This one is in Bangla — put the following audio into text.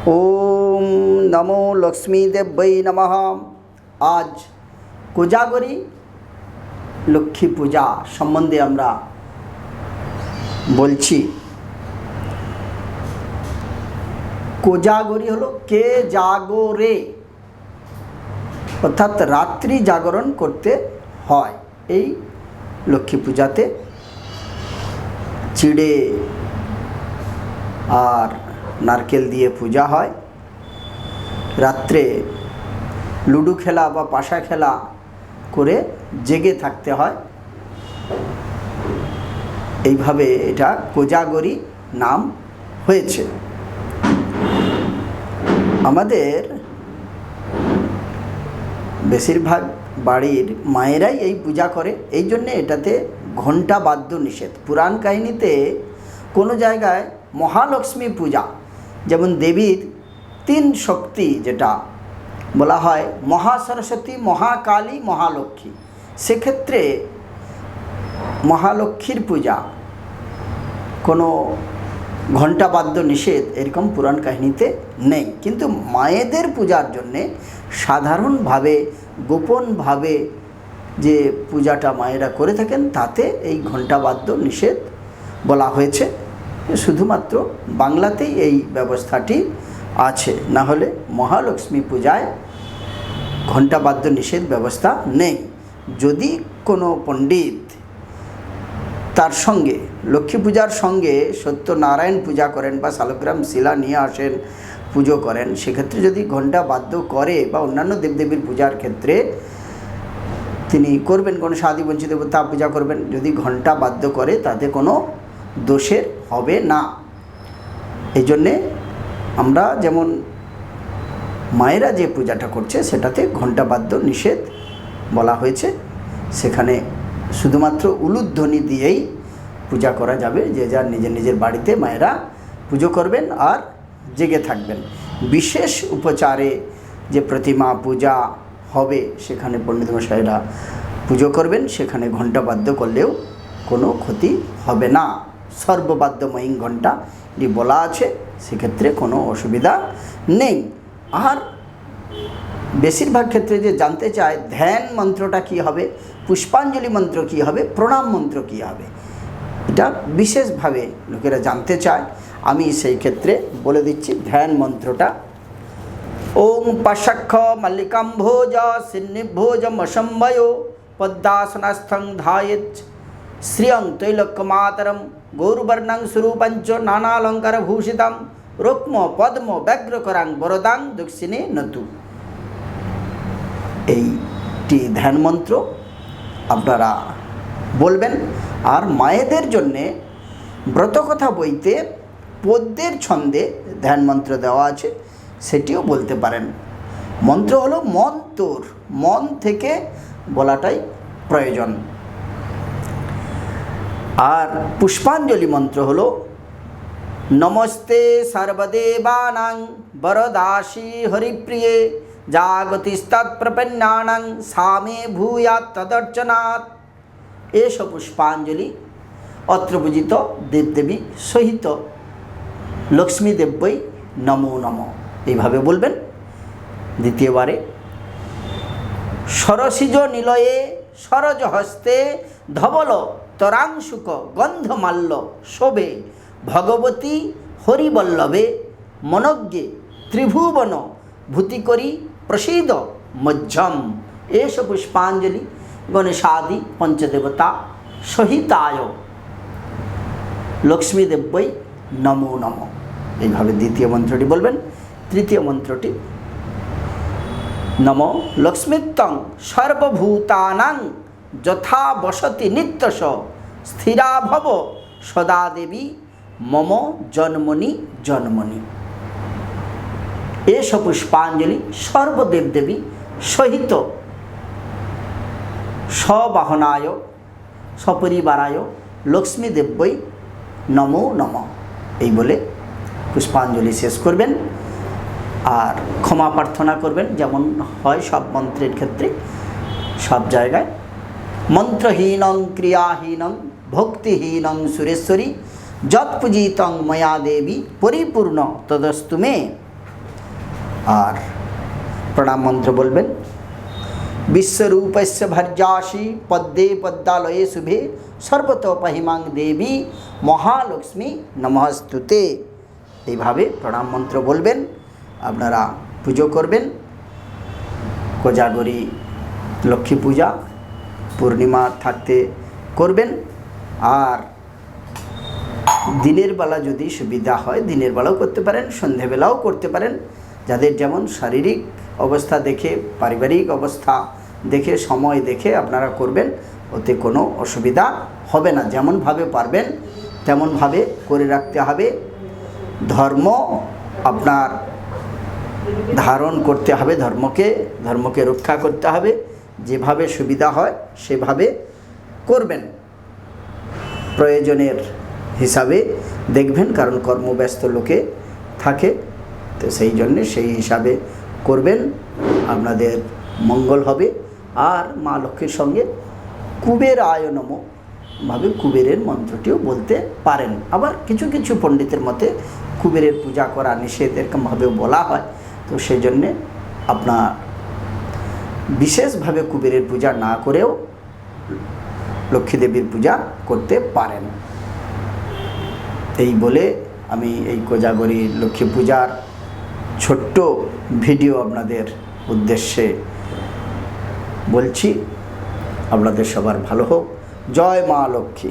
ওম নমো লক্ষ্মী দেব্যৈ নমঃ। আজ কোজাগরী লক্ষ্মী পূজা সম্বন্ধে আমরা বলছি। কোজাগরী হলো কে জাগরে, অর্থাৎ রাত্রি জাগরণ করতে হয়। এই লক্ষ্মী পূজাতে চিড়ে আর নারকেল দিয়ে পূজা হয়। রাত্রে লুডো খেলা বা পাশা খেলা করে জেগে থাকতে হয়। এইভাবে এটা কোজাগরী নাম হয়েছে। আমাদের বেশিরভাগ বাড়ির মায়েরাই এই পূজা করে, এই জন্যে এটাতে ঘণ্টা বাদ্য নিষেধ। পুরাণ কাহিনীতে কোনো জায়গায় মহালক্ষ্মী পূজা, যেমন দেবীর তিন শক্তি যেটা বলা হয় মহাসরস্বতী, মহাকালী, মহালক্ষ্মী, সেক্ষেত্রে মহালক্ষ্মীর পূজা কোনো ঘণ্টা বাদ্য নিষেধ এরকম পুরাণ কাহিনীতে নেই। কিন্তু মায়েদের পূজার জন্যে সাধারণভাবে গোপনভাবে যে পূজাটা মায়েরা করে থাকেন তাতে এই ঘণ্টা বাদ্য নিষেধ বলা হয়েছে। শুধুমাত্র বাংলাতেই এই ব্যবস্থাটি আছে, না হলে মহালক্ষ্মী পূজায় ঘণ্টা বাদ্য নিষেধ ব্যবস্থা নেই। যদি কোনো পণ্ডিত তার সঙ্গে লক্ষ্মী পূজার সঙ্গে সত্যনারায়ণ পূজা করেন বা শালগ্রাম শিলা নিয়ে আসেন, পুজো করেন, সেক্ষেত্রে যদি ঘণ্টা বাদ্য করে বা অন্যান্য দেবদেবীর পূজার ক্ষেত্রে তিনি করবেন, কোনো সাধি বঞ্চিত দেবতা পূজা করবেন, যদি ঘণ্টা বাদ্য করে তাতে কোনো দোষের হবে না। এই জন্যে আমরা যেমন মায়েরা যে পূজাটা করছে সেটাতে ঘণ্টা বাদ্য নিষেধ বলা হয়েছে। সেখানে শুধুমাত্র উলুধ্বনি দিয়েই পূজা করা যাবে। যে যার নিজের নিজের বাড়িতে মায়েরা পুজো করবেন আর জেগে থাকবেন। বিশেষ উপচারে যে প্রতিমা পূজা হবে সেখানে পণ্ডিত মশাইরা পুজো করবেন, সেখানে ঘণ্টা বাদ্য করলেও কোনো ক্ষতি হবে না। সর্ববাদ্যময়ী ঘণ্টা এটি বলা আছে, সেক্ষেত্রে কোনো অসুবিধা নেই। আর বেশিরভাগ ক্ষেত্রে যে জানতে চায় ধ্যান মন্ত্রটা কী হবে, পুষ্পাঞ্জলি মন্ত্র কী হবে, প্রণাম মন্ত্র কী হবে, এটা বিশেষভাবে লোকেরা জানতে চায়। আমি সেই ক্ষেত্রে বলে দিচ্ছি ধ্যান মন্ত্রটা। ওং পাশাক্ষ মল্লিকাম্ভোজ সিন্নিভোজমসম্ভয় পদ্মাসনস্থং ধায়েৎ শ্রিয়ং তৈলক্যমাতরম গৌরবর্ণং স্বরূপঞ্চ নানালঙ্কারভূষিতম রুক্ম পদ্ম ব্যগ্রকরাং বরদাং দক্ষিণে নতু। এইটি ধ্যান মন্ত্র আপনারা বলবেন। আর মায়েদের জন্যে ব্রতকথা বইতে পদ্যের ছন্দে ধ্যান মন্ত্র দেওয়া আছে, সেটিও বলতে পারেন। মন্ত্র হলো মন্তর, মন থেকে বলাটাই প্রয়োজন। আর পুষ্পাঞ্জলি মন্ত্র হলো নমস্তে সর্বদেবানাং বরদাসী হরিপ্রিয়ে জাগতিস্তৎপ্রপন্নানাং সামে ভূয়াৎ তদর্চনাৎ। এষ পুষ্পাঞ্জলি অত্র পূজিত দেবদেবী সহিত লক্ষ্মী দেব্যই নমো নমঃ, এইভাবে বলবেন। দ্বিতীয়বারে সরসিজ নিলয়ে সরজ হস্তে ধবল তরাংশুক গন্ধমাল্য শোভে ভগবতী হরিবল্লভে মনজ্ঞে ত্রিভুবন ভূতিকরী প্রসীদ মজ্জম। এষ পুষ্পাঞ্জলি গণেশাদি পঞ্চদেবতা সহিতায় লক্ষ্মী দেব্যই নমো নমঃ, এইভাবে দ্বিতীয় মন্ত্রটি বলবেন। তৃতীয় মন্ত্রটি নমো লক্ষ্মীত্বং সর্বভূতানাং যথা বসতি নিত্যশ স্থিরা ভব সদা দেবী মম জন্মনি জন্মনি। এষ পুষ্পাঞ্জলি সর্বদেবদেবী সহিত সবাহনায় সপরিবারায় লক্ষ্মী দেব্যই নমো নমঃ, এই বলে পুষ্পাঞ্জলি শেষ করবেন। আর ক্ষমা প্রার্থনা করবেন, যেমন হয় সব মন্ত্রের ক্ষেত্রে সব জায়গায়। মন্ত্রহীনং ক্রিয়াহীনং ভক্তিহীনং সুরেশ্বরী যৎ পূজিতং ময়া দেবী পরিপূর্ণ তদস্তু মে। আর প্রণাম মন্ত্র বলবেন, বিশ্বরূপস্য ভর্যাসি পদ্মে পদ্মালয়ে শুভে সর্বতোপহিমাং দেবী মহালক্ষ্মী নমস্তুতে। এইভাবে প্রণাম মন্ত্র বলবেন, আপনারা পুজো করবেন। কোজাগরী লক্ষ্মী পূজা পূর্ণিমা থাকতে করবেন। আর দিনের বেলা যদি সুবিধা হয় দিনের বেলাও করতে পারেন, সন্ধেবেলাও করতে পারেন। যাদের যেমন শারীরিক অবস্থা দেখে, পারিবারিক অবস্থা দেখে, সময় দেখে আপনারা করবেন, ওতে কোনো অসুবিধা হবে না। যেমনভাবে পারবেন তেমনভাবে করে রাখতে হবে। ধর্ম আপনার ধারণ করতে হবে, ধর্মকে রক্ষা করতে হবে। যেভাবে সুবিধা হয় সেভাবে করবেন, প্রয়োজনের হিসাবে দেখবেন, কারণ কর্মব্যস্ত লোকে থাকে, তো সেই জন্যে সেই হিসাবে করবেন, আপনাদের মঙ্গল হবে। আর মা লক্ষ্মীর সঙ্গে কুবের আয়নম ভাবে কুবেরের মন্ত্রটিও বলতে পারেন। আবার কিছু কিছু পণ্ডিতের মতে কুবেরের পূজা করা নিষেধ এরকমভাবেও বলা হয়। তো সেই জন্যে আপনার বিশেষভাবে কুবেরের পূজা না করেও লক্ষ্মী দেবীর পূজা করতে পারেন। এই বলে আমি এই কোজাগরী লক্ষ্মী পূজার ছোট্ট ভিডিও আপনাদের উদ্দেশ্যে বলছি। আপনাদের সবার ভালো হোক। জয় মা লক্ষ্মী।